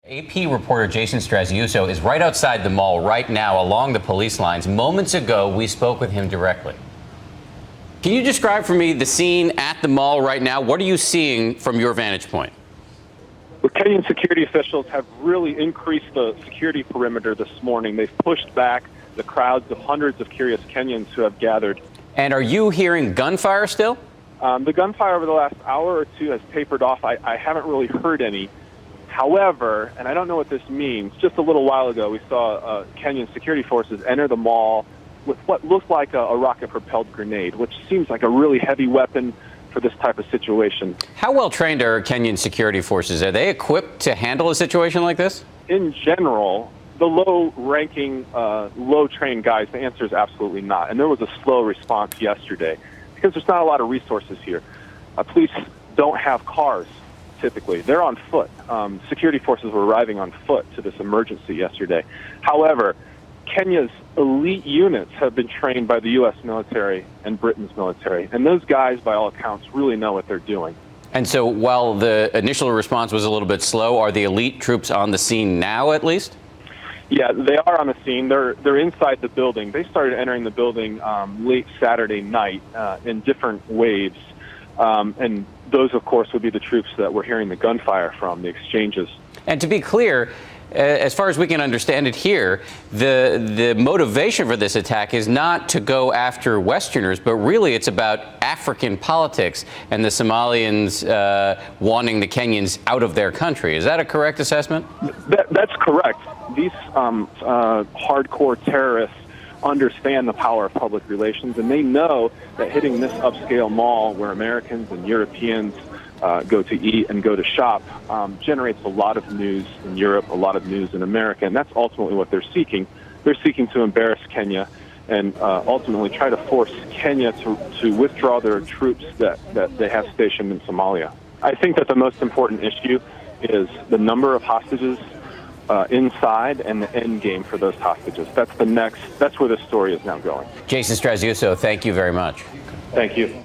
AP reporter Jason Straziuso is right outside the mall right now along the police lines. Moments ago, we spoke with him directly. Can you describe for me the scene at the mall right now? What are you seeing from your vantage point? Well, Kenyan security officials have really increased the security perimeter this morning. They've pushed back the crowds of hundreds of curious Kenyans who have gathered. And are you hearing gunfire still? The gunfire over the last hour or two has tapered off. I haven't really heard any. However, and I don't know what this means, just a little while ago we saw Kenyan security forces enter the mall with what looked like a rocket-propelled grenade, which seems like a really heavy weapon for this type of situation. How well trained are Kenyan security forces? Are they equipped to handle a situation like this? In general, the low-ranking, low-trained guys, the answer is absolutely not. And there was a slow response yesterday because there's not a lot of resources here. Police don't have cars. Typically, they're on foot. Security forces were arriving on foot to this emergency yesterday. However, Kenya's elite units have been trained by the U.S. military and Britain's military, and those guys, by all accounts, really know what they're doing. And so while the initial response was a little bit slow, are the elite troops on the scene now, at least? Yeah, they are on the scene. They're inside the building. They started entering the building late Saturday night in different waves, and those, of course, would be the troops that we're hearing the gunfire from, the exchanges. And to be clear, as far as we can understand it here, the motivation for this attack is not to go after Westerners, but really it's about African politics and the Somalians wanting the Kenyans out of their country. Is that a correct assessment? That's correct. These hardcore terrorists understand the power of public relations, and they know that hitting this upscale mall where Americans and Europeans go to eat and go to shop generates a lot of news in Europe, a lot of news in America, and that's ultimately what they're seeking. They're seeking to embarrass Kenya and ultimately try to force Kenya to withdraw their troops that they have stationed in Somalia. I think that the most important issue is the number of hostages inside and the end game for those hostages. That's where this story is now going. Jason Straziuso, thank you very much. Thank you.